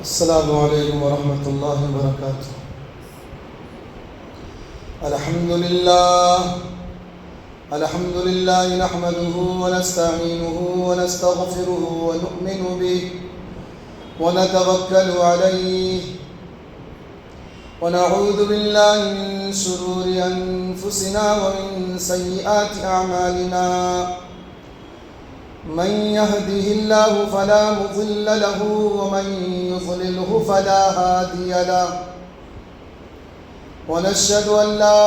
السلام علیکم ورحمۃ اللہ وبرکاتہ۔ الحمد للہ نحمده ونستعینه ونستغفره ونؤمن به ونتوکل علیہ ونعوذ باللہ من شرور انفسنا ومن سیئات اعمالنا، من يهده الله فلا مضل له ومن يضلله فلا هادي له، ونشهد أن لا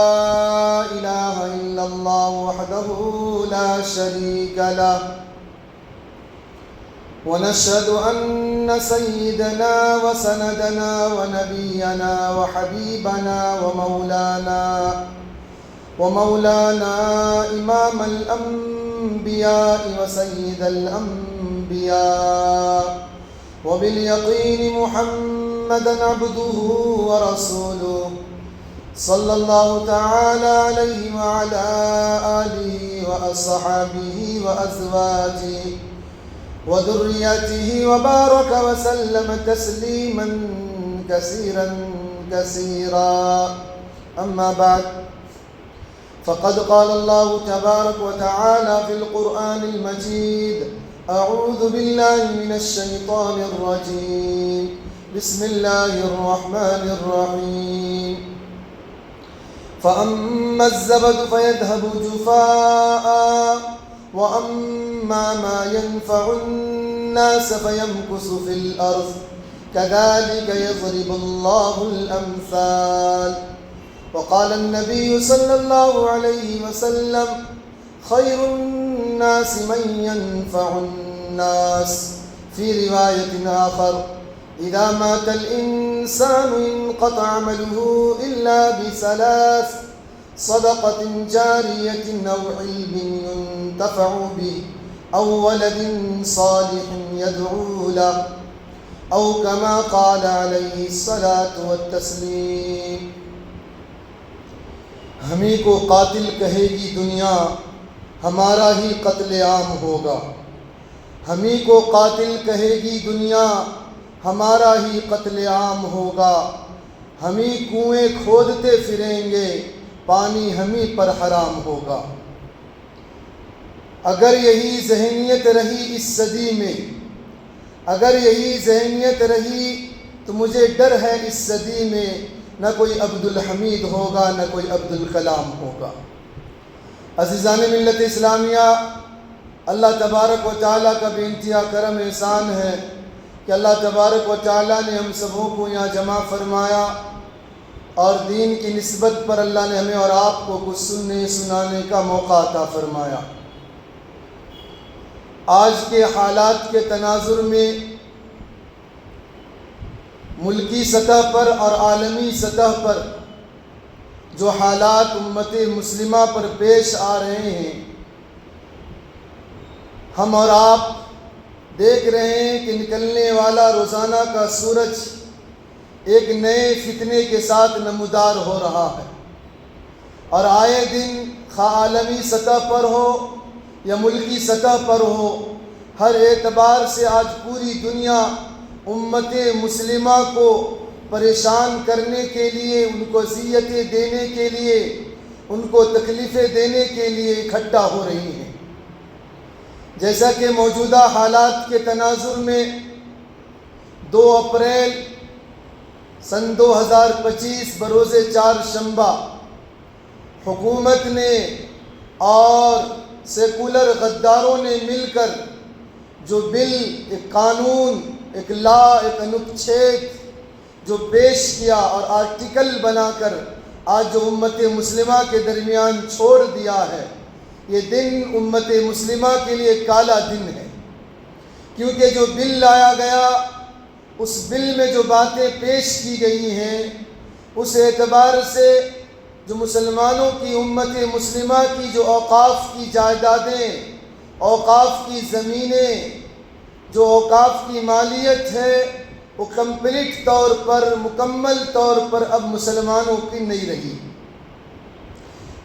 إله إلا الله وحده لا شريك له، ونشهد أن سيدنا وسندنا ونبينا وحبيبنا ومولانا إمام الأنبياء وسيد الأنبياء وباليقين محمدا عبده ورسوله صلى الله تعالى عليه وعلى آله وأصحابه وأزواجه وذريته وبارك وسلم تسليما كثيرا كثيرا، أما بعد، فقد قال الله تبارك وتعالى في القرآن المجيد: أعوذ بالله من الشيطان الرجيم، بسم الله الرحمن الرحيم. فأما الزبد فيذهب جفاء وأما ما ينفع الناس فيمكث في الأرض كذلك يضرب الله الأمثال. وقال النبي صلى الله عليه وسلم: خير الناس من ينفع الناس. في رواية آخر: إذا مات الإنسان انقطع عمله إلا بثلاث: صدقة جارية أو علم ينتفع به أو ولد صالح يدعو له، أو كما قال عليه الصلاة والتسليم. ہمیں کو قاتل کہے گی دنیا، ہمارا ہی قتل عام ہوگا. ہمیں کو قاتل کہے گی دنیا، ہمارا ہی قتل عام ہوگا. ہمیں کنویں کھودتے پھریں گے، پانی ہمیں پر حرام ہوگا. اگر یہی ذہنیت رہی اس صدی میں، اگر یہی ذہنیت رہی تو مجھے ڈر ہے اس صدی میں نہ کوئی عبد الحمید ہوگا نہ کوئی عبد الکلام ہوگا. عزیزان ملت اسلامیہ، اللہ تبارک و تعالیٰ کا بے انتہا کرم احسان ہے کہ اللہ تبارک و تعالیٰ نے ہم سبوں کو یہاں جمع فرمایا اور دین کی نسبت پر اللہ نے ہمیں اور آپ کو کچھ سننے سنانے کا موقع عطا فرمایا. آج کے حالات کے تناظر میں ملکی سطح پر اور عالمی سطح پر جو حالات امت مسلمہ پر پیش آ رہے ہیں، ہم اور آپ دیکھ رہے ہیں کہ نکلنے والا روزانہ کا سورج ایک نئے فتنے کے ساتھ نمودار ہو رہا ہے، اور آئے دن خواہ عالمی سطح پر ہو یا ملکی سطح پر ہو، ہر اعتبار سے آج پوری دنیا امت مسلمہ کو پریشان کرنے کے لیے، ان کو اذیتیں دینے کے لیے، ان کو تکلیفیں دینے کے لیے اکٹھا ہو رہی ہیں. جیسا کہ موجودہ حالات کے تناظر میں 2 اپریل سن 2025 بروز چہارشنبہ حکومت نے اور سیکولر غداروں نے مل کر جو بل، ایک قانون، ایک لا، ایک انوچھید جو پیش کیا اور آرٹیکل بنا کر آج جو امت مسلمہ کے درمیان چھوڑ دیا ہے، یہ دن امت مسلمہ کے لیے کالا دن ہے. کیونکہ جو بل لایا گیا، اس بل میں جو باتیں پیش کی گئی ہیں، اس اعتبار سے جو مسلمانوں کی امت مسلمہ کی جو اوقاف کی جائیدادیں، اوقاف کی زمینیں، جو اوقاف کی مالیت ہے، وہ کمپلیٹ طور پر، مکمل طور پر اب مسلمانوں کی نہیں رہی.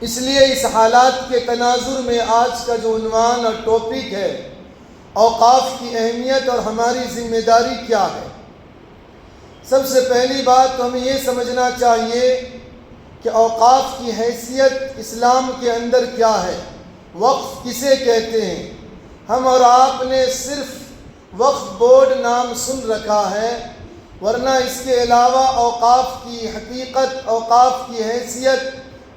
اس لیے اس حالات کے تناظر میں آج کا جو عنوان اور ٹاپک ہے، اوقاف کی اہمیت اور ہماری ذمہ داری کیا ہے. سب سے پہلی بات تو ہمیں یہ سمجھنا چاہیے کہ اوقاف کی حیثیت اسلام کے اندر کیا ہے، وقف کسے کہتے ہیں۔ ہم اور آپ نے صرف وقف بورڈ نام سن رکھا ہے، ورنہ اس کے علاوہ اوقاف کی حقیقت، اوقاف کی حیثیت،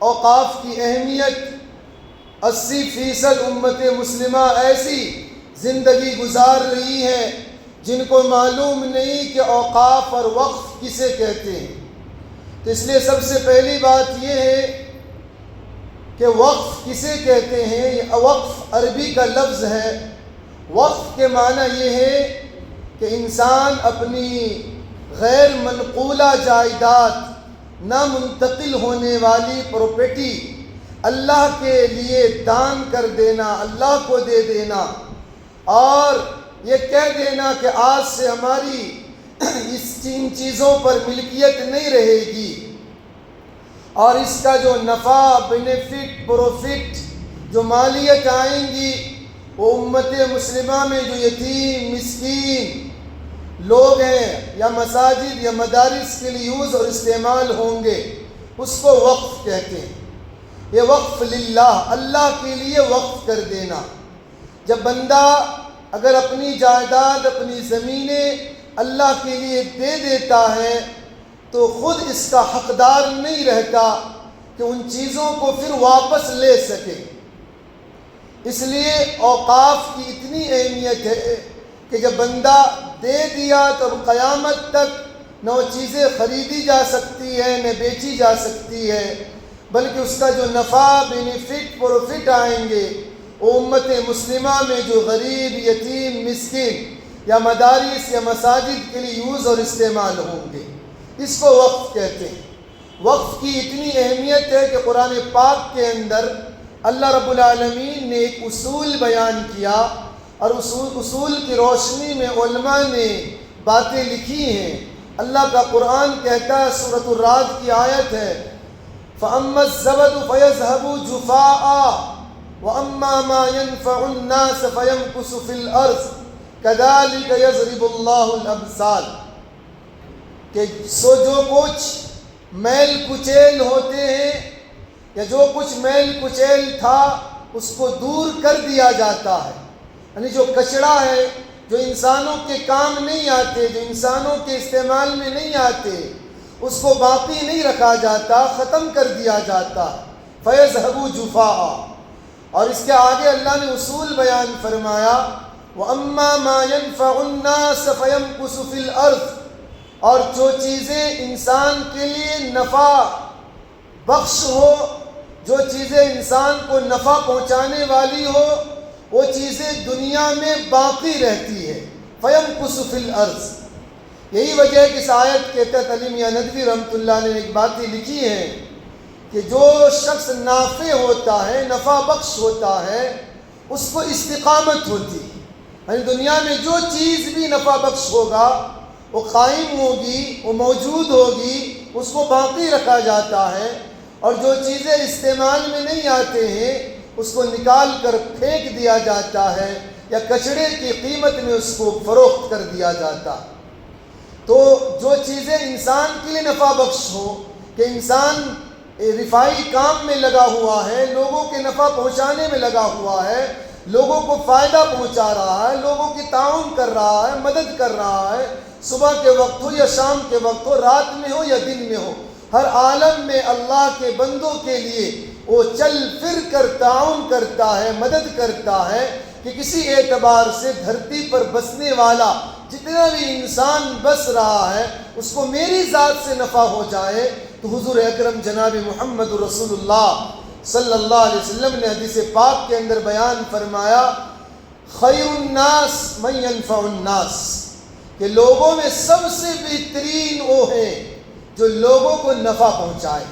اوقاف کی اہمیت 80% امت مسلمہ ایسی زندگی گزار رہی ہے جن کو معلوم نہیں کہ اوقاف اور وقف کسے کہتے ہیں۔ تو اس لیے سب سے پہلی بات یہ ہے کہ وقف کسے کہتے ہیں۔ یہ وقف عربی کا لفظ ہے۔ وقف کے معنی یہ ہے کہ انسان اپنی غیر منقولہ جائیداد، نہ منتقل ہونے والی پراپرٹی اللہ کے لیے دان کر دینا، اللہ کو دے دینا، اور یہ کہہ دینا کہ آج سے ہماری ان چیزوں پر ملکیت نہیں رہے گی، اور اس کا جو نفع، بینیفٹ، پروفٹ، جو مالیت آئیں گی وہ امت مسلمہ میں جو یتیم، مسکین لوگ ہیں یا مساجد یا مدارس کے لیے یوز اور استعمال ہوں گے، اس کو وقف کہتے ہیں۔ یہ وقف للہ، اللہ کے لیے وقف کر دینا۔ جب بندہ اگر اپنی جائیداد، اپنی زمینیں اللہ کے لیے دے دیتا ہے تو خود اس کا حقدار نہیں رہتا کہ ان چیزوں کو پھر واپس لے سکے۔ اس لیے اوقاف کی اتنی اہمیت ہے کہ جب بندہ دے دیا تو قیامت تک نہ وہ چیزیں خریدی جا سکتی ہے، نہ بیچی جا سکتی ہے، بلکہ اس کا جو نفع، بینیفٹ، پروفٹ آئیں گے وہ امت مسلمہ میں جو غریب، یتیم، مسکین یا مدارس یا مساجد کے لیے یوز اور استعمال ہوں گے، اس کو وقف کہتے ہیں۔ وقف کی اتنی اہمیت ہے کہ قرآن پاک کے اندر اللہ رب العالمین نے ایک اصول بیان کیا، اور اصول کی روشنی میں علماء نے باتیں لکھی ہیں۔ اللہ کا قرآن کہتا ہے، سورۃ الرعد کی آیت ہے، فَأَمَّا الزَّبَدُ فَيَذْهَبُ جُفَاءً وَأَمَّا مَا يَنْفَعُ النَّاسَ فَيَمْكُثُ فِي الْأَرْضِ كَذَلِكَ يَضْرِبُ اللَّهُ الْأَمْثَالَ، کہ جو کچھ میل کچیل ہوتے ہیں یا جو کچھ میل کچیل تھا اس کو دور کر دیا جاتا ہے، یعنی جو کچڑا ہے، جو انسانوں کے کام نہیں آتے، جو انسانوں کے استعمال میں نہیں آتے، اس کو باقی نہیں رکھا جاتا، ختم کر دیا جاتا۔ فَيَذْهَبُ جُفَاءً، اور اس کے آگے اللہ نے اصول بیان فرمایا، وَأَمَّا مَا يَنْفَعُ النَّاسَ فَيَمْكُثُ فِي الْأَرْضِ، اور جو چیزیں انسان کے لیے نفع بخش ہو، جو چیزیں انسان کو نفع پہنچانے والی ہو، وہ چیزیں دنیا میں باقی رہتی ہے۔ فَيَمْكُثُ فِي الْأَرْضِ، یہی وجہ ہے کہ اس آیت کے تحت علی میاں ندوی رحمۃ اللہ نے ایک باتیں لکھی ہیں کہ جو شخص نافع ہوتا ہے، نفع بخش ہوتا ہے، اس کو استقامت ہوتی ہے، یعنی دنیا میں جو چیز بھی نفع بخش ہوگا وہ قائم ہوگی، وہ موجود ہوگی، اس کو باقی رکھا جاتا ہے، اور جو چیزیں استعمال میں نہیں آتے ہیں اس کو نکال کر پھینک دیا جاتا ہے، یا کچڑے کی قیمت میں اس کو فروخت کر دیا جاتا۔ تو جو چیزیں انسان کے لیے نفع بخش ہو، کہ انسان رفائی کام میں لگا ہوا ہے، لوگوں کے نفع پہنچانے میں لگا ہوا ہے، لوگوں کو فائدہ پہنچا رہا ہے، لوگوں کی تعاون کر رہا ہے، مدد کر رہا ہے، صبح کے وقت ہو یا شام کے وقت ہو، رات میں ہو یا دن میں ہو، ہر عالم میں اللہ کے بندوں کے لیے وہ چل پھر کر تعاون کرتا ہے، مدد کرتا ہے، کہ کسی اعتبار سے دھرتی پر بسنے والا جتنا بھی انسان بس رہا ہے اس کو میری ذات سے نفع ہو جائے۔ تو حضور اکرم جناب محمد رسول اللہ صلی اللہ علیہ وسلم نے حدیث پاک کے اندر بیان فرمایا، خیر الناس من ينفع الناس، کہ لوگوں میں سب سے بہترین وہ ہے جو لوگوں کو نفع پہنچائے،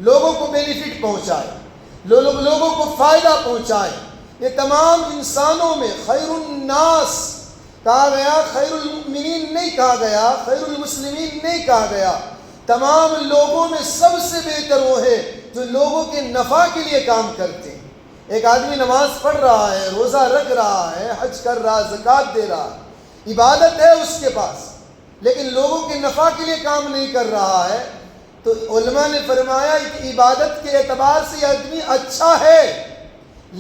لوگوں کو بینیفٹ پہنچائے، لوگوں کو فائدہ پہنچائے۔ یہ تمام انسانوں میں خیر الناس کہا گیا، خیر المؤمنین نہیں کہا گیا، خیر المسلمین نہیں کہا گیا، تمام لوگوں میں سب سے بہتر وہ ہے جو لوگوں کے نفع کے لیے کام کرتے ہیں۔ ایک آدمی نماز پڑھ رہا ہے، روزہ رکھ رہا ہے، حج کر رہا ہے، زکوٰۃ دے رہا ہے، عبادت ہے اس کے پاس، لیکن لوگوں کے نفع کے لیے کام نہیں کر رہا ہے، تو علماء نے فرمایا کہ عبادت کے اعتبار سے یہ آدمی اچھا ہے،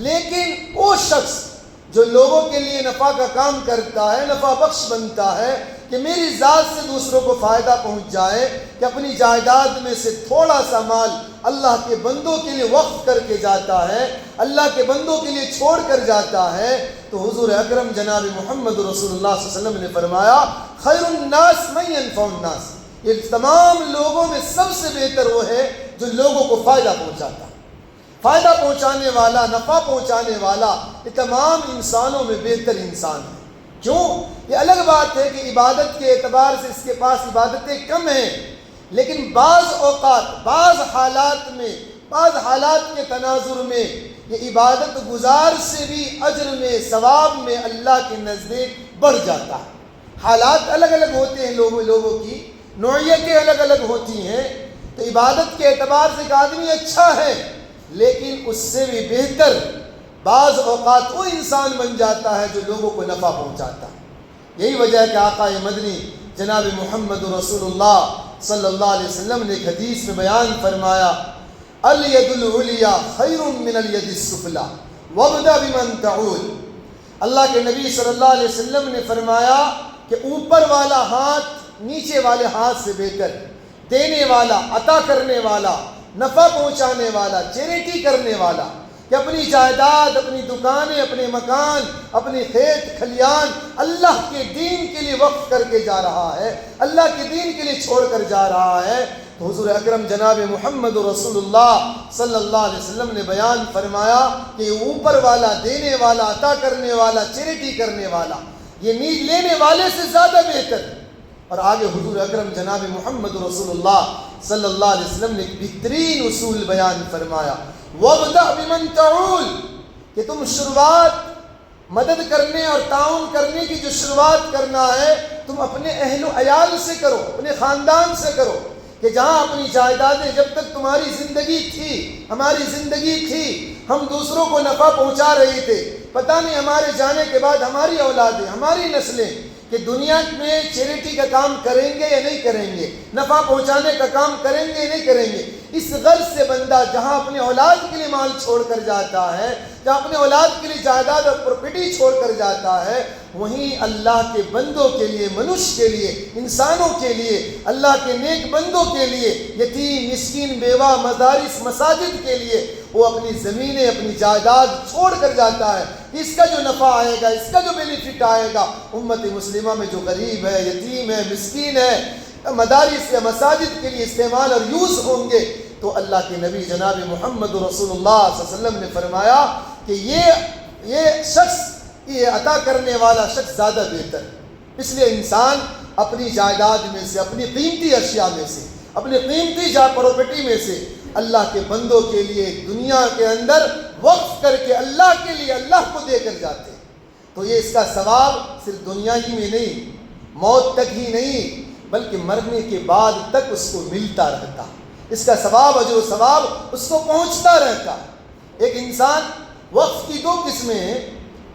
لیکن وہ شخص جو لوگوں کے لیے نفع کا کام کرتا ہے، نفع بخش بنتا ہے، کہ میری ذات سے دوسروں کو فائدہ پہنچ جائے، کہ اپنی جائیداد میں سے تھوڑا سا مال اللہ کے بندوں کے لیے وقف کر کے جاتا ہے، اللہ کے بندوں کے لیے چھوڑ کر جاتا ہے، تو حضور اکرم جناب محمد رسول اللہ صلی اللہ علیہ وسلم نے فرمایا خیر الناس من ينفع الناس، یہ تمام لوگوں میں سب سے بہتر وہ ہے جو لوگوں کو فائدہ پہنچاتا ہے۔ فائدہ پہنچانے والا، نفع پہنچانے والا، یہ تمام انسانوں میں بہتر انسان ہے۔ کیوں؟ یہ الگ بات ہے کہ عبادت کے اعتبار سے اس کے پاس عبادتیں کم ہیں، لیکن بعض اوقات، بعض حالات میں، بعض حالات کے تناظر میں یہ عبادت گزار سے بھی اجر میں، ثواب میں اللہ کے نزدیک بڑھ جاتا ہے۔ حالات الگ الگ ہوتے ہیں، لوگوں کی نوعیتیں الگ الگ ہوتی ہیں، تو عبادت کے اعتبار سے ایک آدمی اچھا ہے، لیکن اس سے بھی بہتر بعض اوقات وہ انسان بن جاتا ہے جو لوگوں کو نفع پہنچاتا ہے۔ یہی وجہ ہے کہ آقا مدنی جناب محمد رسول اللہ صلی اللہ علیہ وسلم نے ایک حدیث میں بیان فرمایا الید العلیٰ خیر من الید السفلیٰ وابدأ بمن تعول۔ اللہ کے نبی صلی اللہ علیہ وسلم نے فرمایا کہ اوپر والا ہاتھ نیچے والے ہاتھ سے بہتر، دینے والا، عطا کرنے والا، نفع پہنچانے والا، چیریٹی کرنے والا، کہ اپنی جائیداد، اپنی دکانیں، اپنے مکان، اپنے کھیت کھلیان اللہ کے دین کے لیے وقف کر کے جا رہا ہے، اللہ کے دین کے لیے چھوڑ کر جا رہا ہے، تو حضور اکرم جناب محمد رسول اللہ صلی اللہ علیہ وسلم نے بیان فرمایا کہ اوپر والا، دینے والا، عطا کرنے والا، چیریٹی کرنے والا، یہ نیز لینے والے سے زیادہ بہتر۔ اور آگے حضور اکرم جناب محمد رسول اللہ صلی اللہ علیہ وسلم نے ایک بہترین اصول بیان فرمایا وَابْدَأْ بِمَنْ تَعُولُ، کہ تم شروعات مدد کرنے اور تعاون کرنے کی جو شروعات کرنا ہے تم اپنے اہل و عیال سے کرو، اپنے خاندان سے کرو، کہ جہاں اپنی جائیدادیں، جب تک تمہاری زندگی تھی، ہماری زندگی تھی، ہم دوسروں کو نفع پہنچا رہے تھے، پتہ نہیں ہمارے جانے کے بعد ہماری اولادیں، ہماری نسلیں کہ دنیا میں چیریٹی کا کام کریں گے یا نہیں کریں گے، نفع پہنچانے کا کام کریں گے یا نہیں کریں گے۔ اس غرض سے بندہ جہاں اپنے اولاد کے لیے مال چھوڑ کر جاتا ہے، جہاں اپنے اولاد کے لیے جائیداد اور پراپرٹی چھوڑ کر جاتا ہے، وہیں اللہ کے بندوں کے لیے، منش کے لیے، انسانوں کے لیے، اللہ کے نیک بندوں کے لیے، یتیم، مسکین، بیوہ، مدارس، مساجد کے لیے وہ اپنی زمینیں، اپنی جائیداد چھوڑ کر جاتا ہے۔ اس کا جو نفع آئے گا، اس کا جو بینیفٹ آئے گا، امت مسلمہ میں جو غریب ہے، یتیم ہے، مسکین ہے، مدارس یا مساجد کے لیے استعمال اور یوز ہوں گے، تو اللہ کے نبی جناب محمد رسول اللہ صلی اللہ علیہ وسلم نے فرمایا کہ یہ شخص، یہ عطا کرنے والا شخص زیادہ بہتر۔ اس لیے انسان اپنی جائیداد میں سے، اپنی قیمتی اشیاء میں سے، اپنی قیمتی پراپرٹی میں سے اللہ کے بندوں کے لیے دنیا کے اندر وقف کر کے اللہ کے لیے، اللہ کو دے کر جاتے ہیں، تو یہ اس کا ثواب صرف دنیا ہی میں نہیں، موت تک ہی نہیں، بلکہ مرنے کے بعد تک اس کو ملتا رہتا، اس کا ثواب، اجر و ثواب اس کو پہنچتا رہتا۔ ایک انسان، وقف کی دو قسمیں ہیں،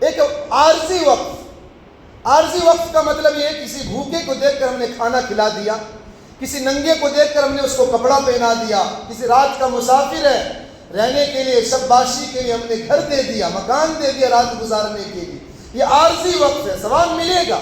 ایک عارضی وقف۔ عارضی وقف کا مطلب یہ ہے کسی بھوکے کو دیکھ کر ہم نے کھانا کھلا دیا، کسی ننگے کو دیکھ کر ہم نے اس کو کپڑا پہنا دیا، کسی رات کا مسافر ہے، رہنے کے لیے، شباشی کے لیے ہم نے گھر دے دیا، مکان دے دیا رات گزارنے کے لیے، یہ عارضی وقف ہے، ثواب ملے گا۔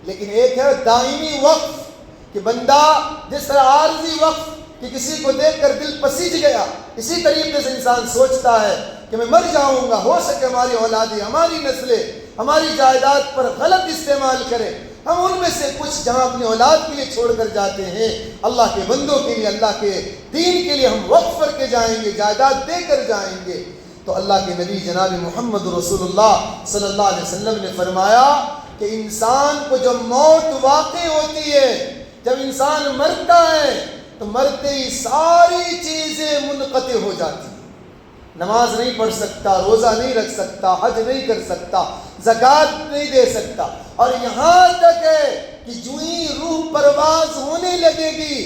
لیکن ایک ہے دائمی وقف، کہ بندہ جس طرح عارضی وقف کہ کسی کو دیکھ کر دل پسیج گیا، اسی طریقے سے انسان سوچتا ہے کہ میں مر جاؤں گا، ہو سکے ہماری اولادیں، ہماری نسلیں ہماری جائیداد پر غلط استعمال کریں، ہم ان میں سے کچھ جہاں اپنی اولاد کے لیے چھوڑ کر جاتے ہیں، اللہ کے بندوں کے لیے، اللہ کے دین کے لیے ہم وقف کر کے جائیں گے، جائیداد دے کر جائیں گے۔ تو اللہ کے نبی جناب محمد رسول اللہ صلی اللہ علیہ وسلم نے فرمایا کہ انسان کو جب موت واقع ہوتی ہے، جب انسان مرتا ہے، تو مرتے ہی ساری چیزیں منقطع ہو جاتی ہیں، نماز نہیں پڑھ سکتا، روزہ نہیں رکھ سکتا، حج نہیں کر سکتا، زکوٰۃ نہیں دے سکتا، اور یہاں تک ہے کہ جو ہی روح پرواز ہونے لگے گی،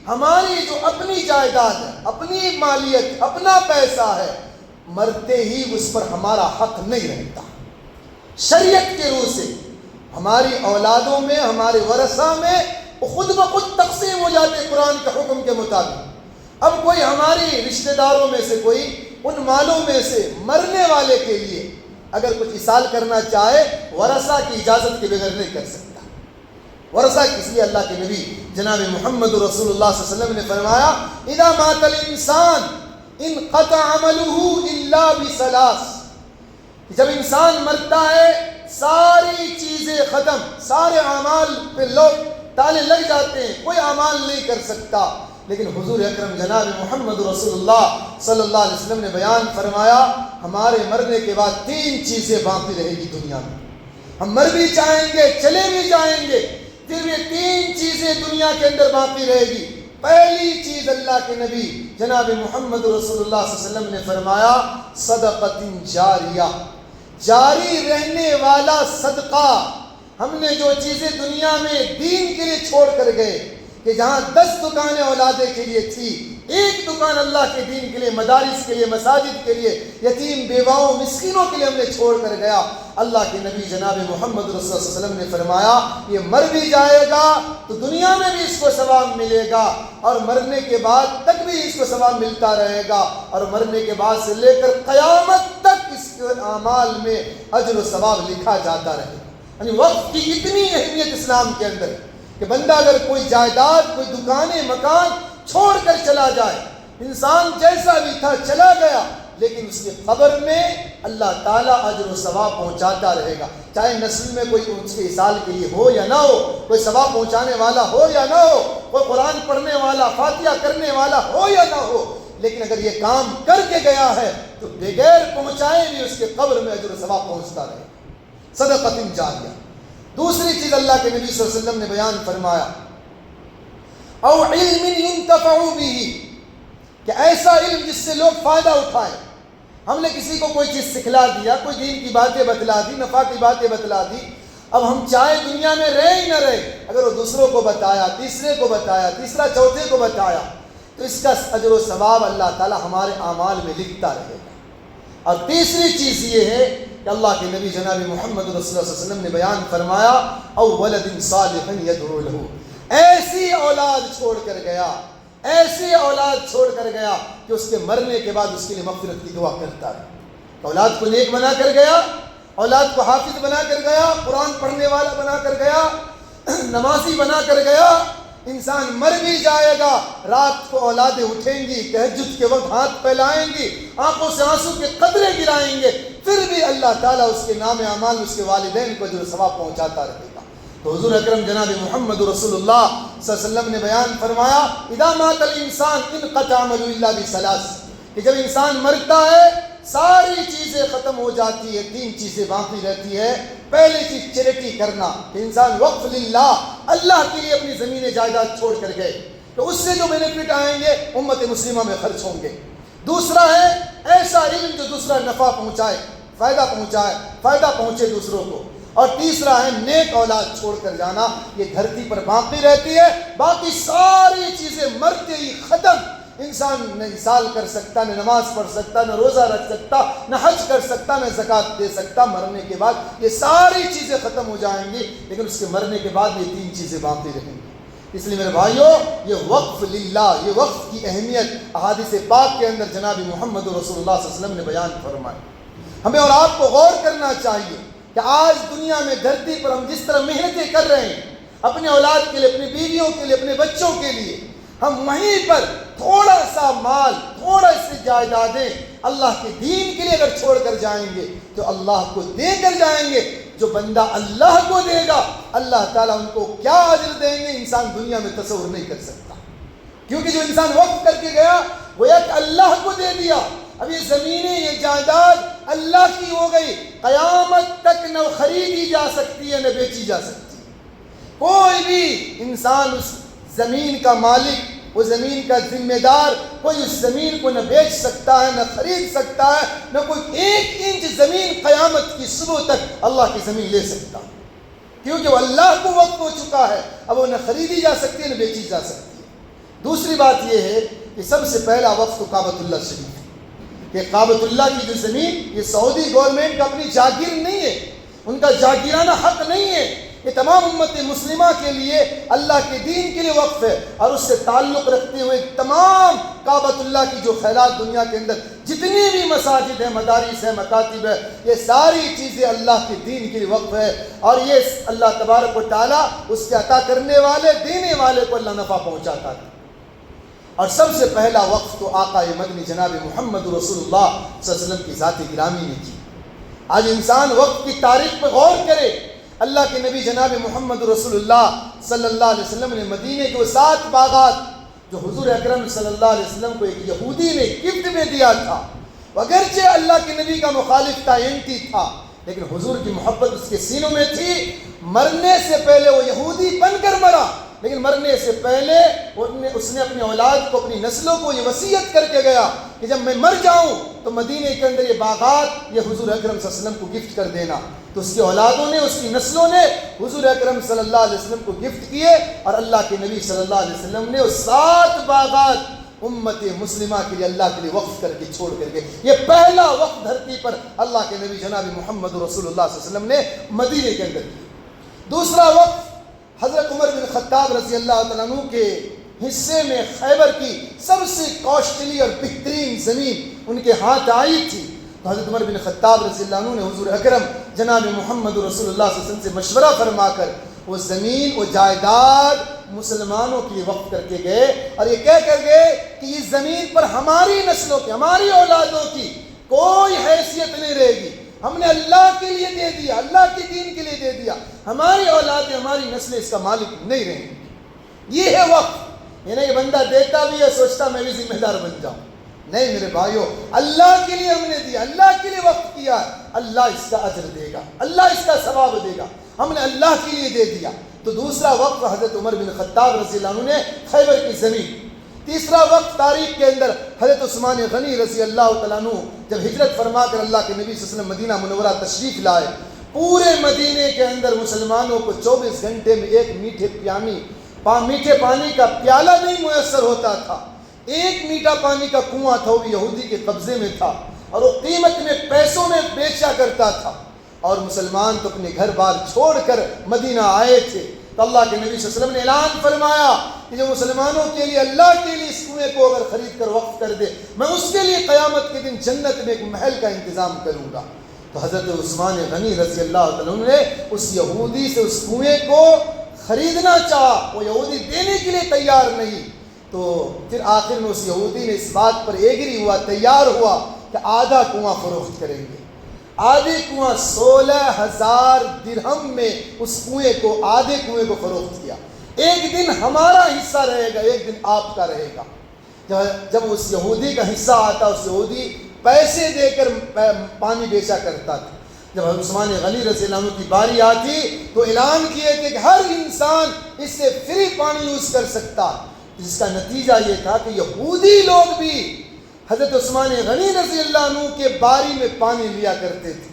ہماری جو اپنی جائیداد ہے، اپنی مالیت، اپنا پیسہ ہے، مرتے ہی اس پر ہمارا حق نہیں رہتا۔ شریعت کے روح سے ہماری اولادوں میں، ہمارے ورثہ میں وہ خود بخود تقسیم ہو جاتے قرآن کے حکم کے مطابق۔ اب کوئی ہماری رشتہ داروں میں سے کوئی ان مالوں میں سے مرنے والے کے لیے اگر کچھ ایصال کرنا چاہے ورثہ کی اجازت کے بغیر نہیں کر سکتا۔ ورثہ کس لیے اللہ کے نبی جناب محمد رسول اللہ صلی اللہ علیہ وسلم نے فرمایا اذا مات الانسان انقطع عمله الا بثلاث، جب انسان مرتا ہے ساری چیزیں ختم، سارے اعمال پہ لوگ تالے لگ جاتے ہیں، کوئی اعمال نہیں کر سکتا۔ لیکن حضور اکرم جناب محمد رسول اللہ صلی اللہ علیہ وسلم نے بیان فرمایا ہمارے مرنے کے بعد 3 چیزیں باقی رہے گی دنیا میں۔ ہم مر بھی جائیں گے، چلے بھی جائیں گے، پھر یہ 3 چیزیں دنیا کے اندر باقی رہے گی۔ پہلی چیز اللہ کے نبی جناب محمد رسول اللہ صلی اللہ علیہ وسلم نے فرمایا صدقۃ جاریہ، جاری رہنے والا صدقہ۔ ہم نے جو چیزیں دنیا میں دین کے لیے چھوڑ کر گئے کہ جہاں 10 دکانیں اولادے کے لیے تھی، 1 دکان اللہ کے دین کے لیے، مدارس کے لیے، مساجد کے لیے، یتیم بیواؤں مسکینوں کے لیے ہم نے چھوڑ کر گیا، اللہ کے نبی جناب محمد رسول اللہ صلی اللہ علیہ وسلم نے فرمایا یہ مر بھی جائے گا تو دنیا میں بھی اس کو ثواب ملے گا اور مرنے کے بعد تک بھی اس کو ثواب ملتا رہے گا، اور مرنے کے بعد سے لے کر قیامت تک اس کے اعمال میں اجر و ثواب لکھا جاتا رہے گا۔ یعنی وقت کی اتنی اہمیت اسلام کے اندر کہ بندہ اگر کوئی جائیداد، کوئی دکانیں، مکان چھوڑ کر چلا جائے، انسان جیسا بھی تھا چلا گیا، لیکن اس کی قبر میں اللہ تعالیٰ اجر و ثواب پہنچاتا رہے گا، چاہے نسل میں کوئی اس کے اصال کے لیے ہو یا نہ ہو، کوئی ثواب پہنچانے والا ہو یا نہ ہو، کوئی قرآن پڑھنے والا، فاتحہ کرنے والا ہو یا نہ ہو، لیکن اگر یہ کام کر کے گیا ہے تو بغیر پہنچائے بھی اس کے قبر میں اجر و ثواب پہنچتا رہے گا۔ صدقۃ جاریہ۔ دوسری چیز اللہ کے نبی صلی اللہ علیہ وسلم نے بیان فرمایا او علم ينتفع به، کہ ایسا علم جس سے لوگ فائدہ اٹھائیں۔ ہم نے کسی کو کوئی چیز سکھلا دیا، کوئی دین کی باتیں بتلا دی، نفع کی باتیں بتلا دی، اب ہم چاہے دنیا میں رہے ہی نہ رہے، اگر وہ دوسروں کو بتایا، تیسرے کو بتایا، تیسرا چوتھے کو بتایا، تو اس کا اجر و ثواب اللہ تعالی ہمارے اعمال میں لکھتا رہے گا۔ اور تیسری چیز یہ ہے کہ اللہ کے نبی جناب محمد رسول اللہ صلی اللہ علیہ وسلم نے بیان فرمایا او ولد صالح یدعو له، ایسی اولاد چھوڑ کر گیا، ایسی اولاد چھوڑ کر گیا کہ اس کے مرنے کے بعد اس کے لیے مغفرت کی دعا کرتا رہے۔ اولاد کو نیک بنا کر گیا، اولاد کو حافظ بنا کر گیا، قرآن پڑھنے والا بنا کر گیا، نمازی بنا کر گیا۔ انسان مر بھی جائے گا، رات کو اولادیں اٹھیں گی، تہجد کے وقت ہاتھ پھیلائیں گی، آنکھوں سے آنسو کے قطرے گرائیں گے، پھر بھی اللہ تعالیٰ اس کے نام اعمال اس کے والدین کو جو ثواب پہنچاتا رہے گا۔ تو حضور اکرم جناب محمد رسول اللہ صلی اللہ علیہ وسلم نے بیان فرمایا اذا مات الانسان انقطع عمله الا بثلاث، کہ جب انسان مرتا ہے ساری چیزیں ختم ہو جاتی ہے، 3 چیزیں باقی رہتی ہے۔ پہلی چیز چیریٹی کرنا، کہ انسان وقف للہ، اللہ کے لیے اپنی زمین جائیداد چھوڑ کر گئے تو اس سے جو بینیفٹ آئیں گے امت مسلمہ میں خرچ ہوں گے۔ دوسرا ہے ایسا علم جو دوسرا نفع پہنچائے، فائدہ پہنچائے، فائدہ پہنچے دوسروں کو۔ اور تیسرا ہے نیک اولاد چھوڑ کر جانا، یہ دھرتی پر باقی رہتی ہے، باقی ساری چیزیں مرتے ہی ختم۔ انسان نہ اصال کر سکتا، نہ نماز پڑھ سکتا، نہ روزہ رکھ سکتا، نہ حج کر سکتا، نہ زکوٰۃ دے سکتا، مرنے کے بعد یہ ساری چیزیں ختم ہو جائیں گی، لیکن اس کے مرنے کے بعد یہ 3 چیزیں باقی رہیں گی۔ اس لیے میرے بھائیوں، یہ وقف للہ، یہ وقف کی اہمیت احادیث پاک کے اندر جناب محمد رسول اللہ صلی اللہ علیہ وسلم نے بیان فرمائی۔ ہمیں اور آپ کو غور کرنا چاہیے کہ آج دنیا میں دھرتی پر ہم جس طرح محنتیں کر رہے ہیں اپنے اولاد کے لیے، اپنی بیویوں کے لیے، اپنے بچوں کے لیے، ہم وہیں پر تھوڑا سا مال، تھوڑا سی جائیدادیں اللہ کے دین کے لیے اگر چھوڑ کر جائیں گے تو اللہ کو دے کر جائیں گے۔ جو بندہ اللہ کو دے گا اللہ تعالیٰ ان کو کیا اجر دیں گے انسان دنیا میں تصور نہیں کر سکتا، کیونکہ جو انسان وقف کر کے گیا وہ ایک اللہ کو دے دیا۔ اب یہ زمینیں، یہ جائیداد اللہ کی ہو گئی، قیامت تک نہ خریدی جا سکتی ہے نہ بیچی جا سکتی۔ کوئی بھی انسان اس زمین کا مالک، وہ زمین کا ذمہ دار، کوئی اس زمین کو نہ بیچ سکتا ہے، نہ خرید سکتا ہے، نہ کوئی 1 انچ زمین قیامت کی صبح تک اللہ کی زمین لے سکتا، کیونکہ وہ اللہ کو وقف ہو چکا ہے، اب وہ نہ خریدی جا سکتی ہے نہ بیچی جا سکتی ہے۔ دوسری بات یہ ہے کہ سب سے پہلا وقف تو کعبۃ اللہ شریف ہے، کہ کعبۃ اللہ کی جو زمین، یہ سعودی گورنمنٹ کا اپنی جاگیر نہیں ہے، ان کا جاگیرانہ حق نہیں ہے، یہ تمام امت مسلمہ کے لیے اللہ کے دین کے لیے وقف ہے، اور اس سے تعلق رکھتے ہوئے تمام کعبۃ اللہ کی جو خیرات دنیا کے اندر جتنی بھی مساجد ہیں، مدارس ہیں، مکاتب ہے، یہ ساری چیزیں اللہ کے دین کے لیے وقف ہے، اور یہ اللہ تبارک و تعالیٰ اس کے عطا کرنے والے، دینے والے کو اللہ نفع پہنچاتا ہے۔ اور سب سے پہلا وقف تو آقا مدنی جناب محمد رسول اللہ صلی اللہ علیہ وسلم کی ذات گرامی نے کی۔ آج انسان وقت کی تاریخ پہ غور کرے، اللہ کے نبی جناب محمد رسول اللہ صلی اللہ علیہ وسلم نے مدینے کے وہ 7 باغات جو حضور اکرم صلی اللہ علیہ وسلم کو ایک یہودی نے گفٹ میں دیا تھا، اگرچہ اللہ کے نبی کا مخالف تھا، اینٹی تھا، لیکن حضور کی محبت اس کے سینوں میں تھی۔ مرنے سے پہلے وہ یہودی بن کر مرا، لیکن مرنے سے پہلے اس نے اپنی اولاد کو، اپنی نسلوں کو یہ وصیت کر کے گیا کہ جب میں مر جاؤں تو مدینے کے اندر یہ باغات یہ حضور اکرم صلی اللہ علیہ وسلم کو گفٹ کر دینا۔ تو اس کی اولادوں نے، اس کی نسلوں نے حضور اکرم صلی اللہ علیہ وسلم کو گفٹ کیے، اور اللہ کے نبی صلی اللہ علیہ وسلم نے اس 7 باغات امت مسلمہ کے لیے اللہ کے لیے وقف کر کے چھوڑ کر کے، یہ پہلا وقف دھرتی پر اللہ کے نبی جناب محمد رسول اللہ صلی اللہ علیہ وسلم نے مدینے کے اندر کیا۔ دوسرا وقف حضرت عمر بن خطاب رضی اللہ تعالیٰ عنہ کے حصے میں خیبر کی سب سے کاسٹلی اور بہترین زمین ان کے ہاتھ آئی تھی، تو حضرت عمر بن خطاب رضی اللہ عنہ نے حضور اکرم جناب محمد رسول اللہ صلی اللہ علیہ وسلم سے مشورہ فرما کر وہ زمین، وہ جائیداد مسلمانوں کے لیے وقف کر کے گئے، اور یہ کہہ کر گئے کہ یہ زمین پر ہماری نسلوں کی، ہماری اولادوں کی کوئی حیثیت نہیں رہے گی، ہم نے اللہ کے لیے دے دیا، اللہ کے دین کے لیے دے دیا، ہماری اولادیں، ہماری نسلیں اس کا مالک نہیں رہیں گی۔ یہ ہے وقف، یہ نہیں بندہ دیتا بھی ہے سوچتا میں بھی ذمہ دار بن جاؤں، نہیں میرے بھائیو، اللہ کے لیے ہم نے دیا، اللہ کے لیے وقف کیا، اللہ اس کا اجر دے گا، اللہ اس کا ثواب دے گا، ہم نے اللہ کے لیے دے دیا۔ تو دوسرا وقف حضرت عمر بن خطاب رضی اللہ عنہ نے خیبر کی زمین۔ تیسرا وقت تاریخ کے اندر حضرت عثمان غنی رضی اللہ تعالیٰ عنہ جب ہجرت فرما کر اللہ کے نبی صلی اللہ علیہ وسلم مدینہ منورہ تشریف لائے، پورے مدینے کے اندر مسلمانوں کو 24 گھنٹے میں ایک میٹھے پانی کا پیالہ نہیں میسر ہوتا تھا، ایک میٹھا پانی کا کنواں تھا، وہ بھی یہودی کے قبضے میں تھا، اور وہ قیمت میں، پیسوں میں بیچا کرتا تھا، اور مسلمان تو اپنے گھر بار چھوڑ کر مدینہ آئے تھے۔ تو اللہ کے نبی صلی اللہ علیہ وسلم نے اعلان فرمایا کہ جو مسلمانوں کے لیے اللہ کے لیے اس کنویں کو اگر خرید کر وقف کر دے، میں اس کے لیے قیامت کے دن جنت میں ایک محل کا انتظام کروں گا۔ تو حضرت عثمان غنی رضی اللہ تعالیٰ عنہ نے اس یہودی سے اس کنویں کو خریدنا چاہا، وہ یہودی دینے کے لیے تیار نہیں، تو پھر آخر میں اس یہودی نے اس بات پر ایگری ہوا، تیار ہوا کہ آدھا کنواں فروخت کریں گے۔ آدھے کنواں 16,000 درہم میں اس کنویں کو، آدھے کنویں کو فروخت کیا۔ ایک دن ہمارا حصہ رہے گا، ایک دن آپ کا رہے گا۔ جب اس یہودی کا حصہ آتا، اس یہودی پیسے دے کر پانی بیچا کرتا تھا۔ جب عثمان غنی رضی اللہ عنہ کی باری آتی تو اعلان کیے تھے کہ ہر انسان اس سے فری پانی یوز کر سکتا، جس کا نتیجہ یہ تھا کہ یہودی لوگ بھی حضرت عثمان غنی رضی اللہ عنہ کے باری میں پانی لیا کرتے تھے۔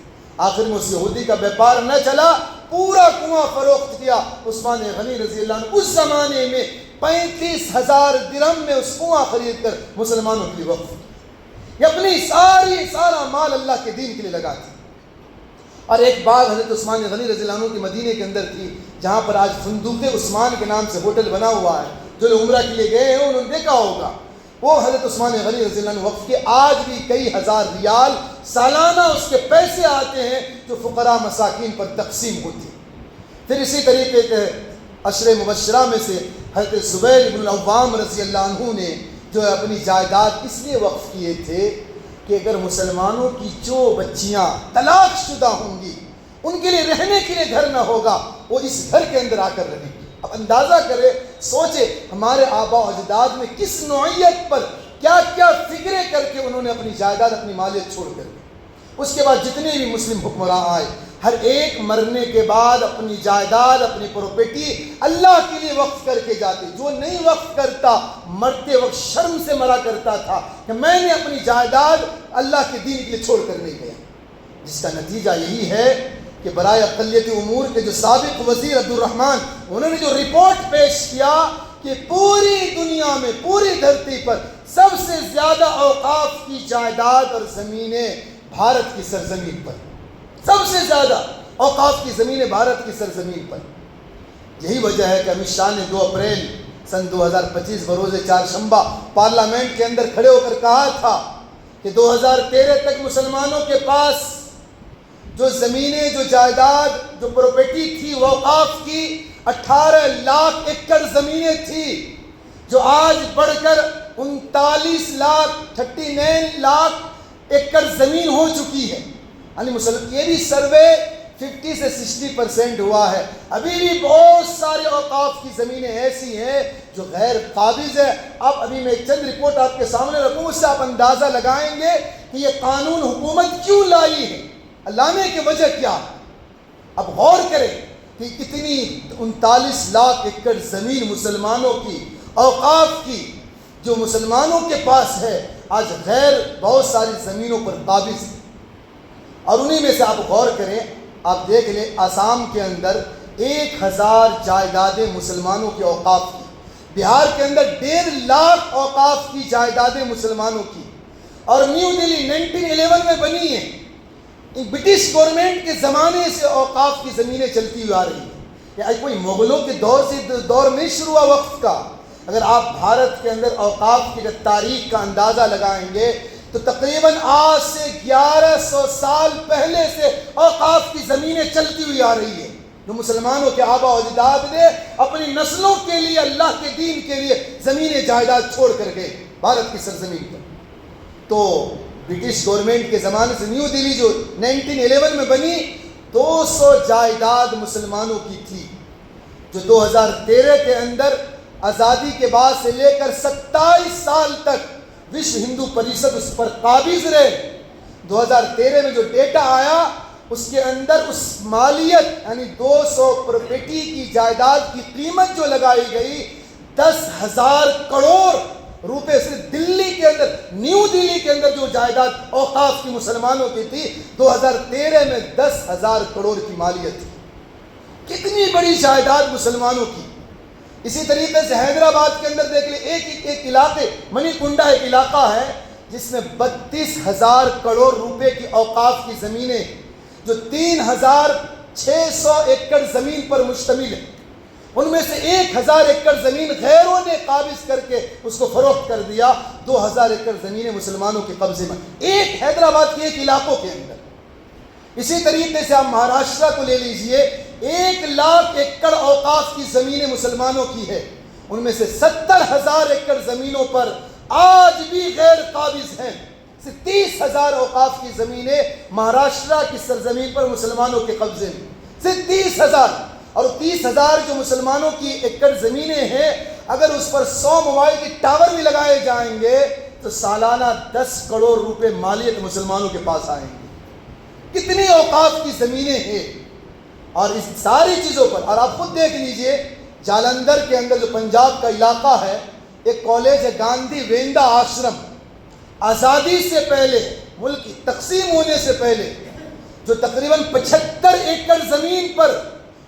آخر میں اس یہودی کا بیپار نہ چلا، پورا کنواں فروخت کیا عثمان غنی رضی اللہ عنہ۔ اس زمانے میں 35,000 درہم میں اس کنواں خرید کر مسلمانوں کے لیے وقف کیا، یہ اپنی سارا مال اللہ کے دین کے لیے لگا تھی۔ اور ایک بات حضرت عثمان غنی رضی اللہ عنہ کی مدینے کے اندر تھی، جہاں پر آج فندق عثمان کے نام سے ہوٹل بنا ہوا ہے، جو لوگ عمرہ کے لیے گئے ہیں انہوں نے دیکھا ہوگا، وہ حضرت عثمان غنی رضی اللہ عنہ وقف کے آج بھی کئی ہزار ریال سالانہ اس کے پیسے آتے ہیں جو فقراء مساکین پر تقسیم ہوتی۔ پھر اسی طریقے کے عشر مبشرہ میں سے حضرت زبیر بن العوام رضی اللہ عنہ نے جو اپنی جائیداد اس لیے وقف کیے تھے کہ اگر مسلمانوں کی جو بچیاں طلاق شدہ ہوں گی، ان کے لیے رہنے کے لیے گھر نہ ہوگا، وہ اس گھر کے اندر آ کر رہیں گی۔ اب اندازہ کرے، سوچے ہمارے آباء و اجداد میں کس نوعیت پر کیا کیا فکریں کر کے انہوں نے اپنی جائیداد، اپنی مالیت چھوڑ کر دی۔ اس کے بعد جتنے بھی مسلم حکمراں آئے، ہر ایک مرنے کے بعد اپنی جائیداد، اپنی پراپرٹی اللہ کے لیے وقف کر کے جاتے۔ جو نہیں وقف کرتا مرتے وقت شرم سے مرا کرتا تھا کہ میں نے اپنی جائیداد اللہ کے دین کے لیے چھوڑ کر نہیں گیا، جس کا نتیجہ یہی ہے کہ برائے اقلیتی امور کے جو سابق وزیر عبد الرحمن، انہوں نے جو رپورٹ پیش کیا کہ پوری دنیا میں، پوری دھرتی پر سب سے زیادہ اوقاف کی جائیداد اور زمینیں بھارت کی سرزمین پر، سب سے زیادہ اوقاف کی زمینیں بھارت کی سرزمین پر۔ یہی وجہ ہے کہ امت شاہ نے 2 اپریل سن 2025 بروز چہارشنبہ پارلیمنٹ کے اندر کھڑے ہو کر کہا تھا کہ 2013 تک مسلمانوں کے پاس جو زمینیں، جو جائیداد، جو پراپرٹی تھی وہ اوقاف کی 18 لاکھ ایکڑ زمینیں تھی، جو آج بڑھ کر 39 لاکھ ایکڑ زمین ہو چکی ہے۔ یعنی یہ بھی سروے 50 سے 60% ہوا ہے۔ ابھی بھی بہت سارے اوقاف کی زمینیں ایسی ہیں جو غیر قابض ہے۔ ابھی میں چند رپورٹ آپ کے سامنے رکھوں، اس سے آپ اندازہ لگائیں گے کہ یہ قانون حکومت کیوں لائی ہے، لانے کی وجہ کیا ہے۔ اب غور کریں کہ کتنی 39 لاکھ ایکڑ زمین مسلمانوں کی، اوقاف کی، جو مسلمانوں کے پاس ہے، آج غیر بہت ساری زمینوں پر قابض ہے۔ اور انہی میں سے آپ غور کریں، آپ دیکھ لیں آسام کے اندر 1000 جائیدادیں مسلمانوں کے اوقاف کی، بہار کے اندر 1.5 لاکھ اوقاف کی جائیدادیں مسلمانوں کی، اور نیو دہلی 1911 میں بنی ہیں۔ برٹش گورنمنٹ کے زمانے سے اوقاف کی زمینیں چلتی ہوئی آ رہی ہیں، یہ کوئی مغلوں کے دور سے دور نہیں شروع ہوا وقت کا۔ اگر آپ بھارت کے اندر اوقاف کی تاریخ کا اندازہ لگائیں گے تو تقریباً آج سے 1100 سال پہلے سے اوقاف کی زمینیں چلتی ہوئی آ رہی ہیں، جو مسلمانوں کے آبا و اجداد نے اپنی نسلوں کے لیے، اللہ کے دین کے لیے زمینیں جائیداد چھوڑ کر گئے بھارت کی سرزمین پر۔ تو برٹش گورنمنٹ کے زمانے سے نیو دہلی جو 1911 میں بنی، 200 جائیداد مسلمانوں کی تھی، جو 2013 کے اندر آزادی کے بعد سے لے کر 27 سال تک وشو ہندو پریشد اس پر قابض رہے۔ 2013 میں جو ڈیٹا آیا اس کے اندر اس مالیت یعنی 200 پراپرٹی کی جائیداد کی قیمت جو لگائی گئی 10,000 کروڑ روپے، صرف دلی کے اندر، نیو دہلی کے اندر جو جائیداد اوقاف کی مسلمانوں کی تھی 2013 میں 10,000 کروڑ کی مالیت تھی۔ کتنی بڑی جائیداد مسلمانوں کی۔ اسی طریقے سے حیدرآباد کے اندر دیکھ لیں، ایک علاقے منی کنڈا ایک علاقہ ہے جس میں 32,000 کروڑ روپے کی اوقاف کی زمینیں، جو 3,600 ایکڑ زمین پر مشتمل ہے، ان میں سے 1,000 ایکڑ زمین غیروں نے قابض کر کے اس کو فروخت کر دیا، 2,000 ایکڑ زمینیں مسلمانوں کے قبضے میں، ایک حیدرآباد کے ایک علاقوں کے اندر۔ اسی طریقے سے آپ مہاراشٹر کو لے لیجئے، 1 لاکھ ایکڑ اوقاف کی زمینیں مسلمانوں کی ہے، ان میں سے 70,000 ایکڑ زمینوں پر آج بھی غیر قابض ہیں۔ صرف 30,000 اوقاف کی زمینیں مہاراشٹر کی سرزمین پر مسلمانوں کے قبضے میں، صرف 30,000۔ اور 30,000 جو مسلمانوں کی ایکڑ زمینیں ہیں، اگر اس پر 100 موبائل کی ٹاور بھی لگائے جائیں گے تو سالانہ 10 کروڑ روپے مالیت مسلمانوں کے پاس آئیں گے۔ کتنی اوقاف کی زمینیں ہیں، اور اس ساری چیزوں پر، اور آپ خود دیکھ لیجئے جالندھر کے اندر جو پنجاب کا علاقہ ہے، ایک کالج ہے گاندھی ویندا آشرم، آزادی سے پہلے، ملک کی تقسیم ہونے سے پہلے، جو تقریباً 75 ایکڑ زمین پر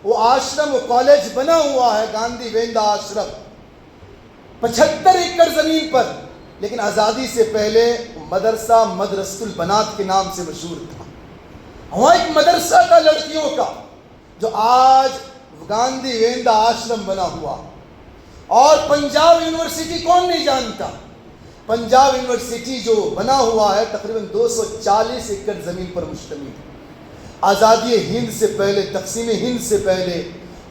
وہ آشرم، وہ کالج بنا ہوا ہے، گاندھی ویندا آشرم، 75 ایکڑ زمین پر، لیکن آزادی سے پہلے مدرسہ مدرسۃ البنات کے نام سے مشہور تھا۔ وہاں ایک مدرسہ تھا لڑکیوں کا، جو آج گاندھی ویندا آشرم بنا ہوا۔ اور پنجاب یونیورسٹی کون نہیں جانتا؟ پنجاب یونیورسٹی جو بنا ہوا ہے تقریباً 240 ایکڑ زمین پر مشتمل ہے۔ آزادی ہند سے پہلے، تقسیم ہند سے پہلے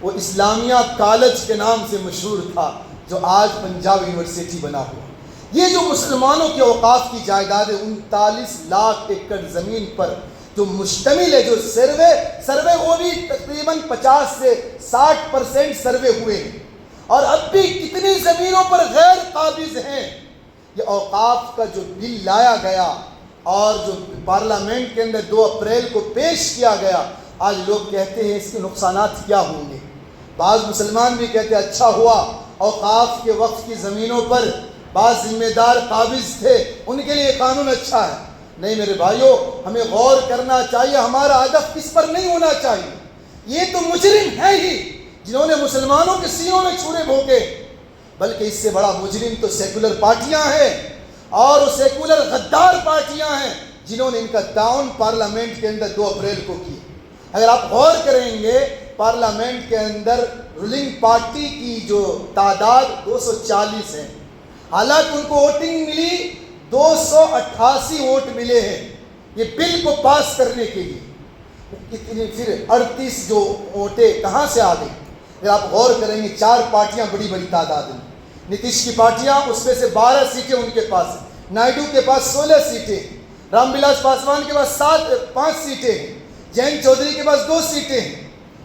وہ اسلامیہ کالج کے نام سے مشہور تھا، جو آج پنجاب یونیورسٹی بنا ہوا۔ یہ جو مسلمانوں کے اوقاف کی جائیداد 39 لاکھ ایکڑ زمین پر جو مشتمل ہے، جو سروے وہ بھی تقریباً 50 سے 60% سروے ہوئے ہیں، اور اب بھی کتنی زمینوں پر غیر قابض ہیں۔ یہ اوقاف کا جو بل لایا گیا اور جو پارلیمنٹ کے اندر 2 اپریل کو پیش کیا گیا، آج لوگ کہتے ہیں اس کے نقصانات کیا ہوں گے۔ بعض مسلمان بھی کہتے ہیں اچھا ہوا اوقاف کے وقف کی زمینوں پر بعض ذمہ دار قابض تھے، ان کے لیے قانون اچھا ہے۔ نہیں میرے بھائیوں، ہمیں غور کرنا چاہیے، ہمارا ہدف اس پر نہیں ہونا چاہیے۔ یہ تو مجرم ہے ہی جنہوں نے مسلمانوں کے سینوں میں چھرے بھونکے، بلکہ اس سے بڑا مجرم تو سیکولر پارٹیاں ہیں، اور وہ سیکولر غدار پارٹیاں ہیں جنہوں نے ان کا تعاون پارلیمنٹ کے اندر 2 اپریل کو کیا۔ اگر آپ غور کریں گے پارلیمنٹ کے اندر رولنگ پارٹی کی جو تعداد 240 ہے، حالانکہ ان کو ووٹنگ ملی 288 ووٹ ملے ہیں یہ بل کو پاس کرنے کے لیے. کتنی پھر 38 جو ووٹیں کہاں سے آ گئی؟ اگر آپ غور کریں گے 4 پارٹیاں بڑی بڑی تعداد ہیں. نتیش کی پارٹیاں، اس میں سے 12 سیٹیں ان کے پاس ہیں، نائیڈو کے پاس 16 سیٹیں ہیں، رام ولاس پاسوان کے پاس 5 سیٹیں ہیں، جینت چودھری کے پاس 2 سیٹیں ہیں.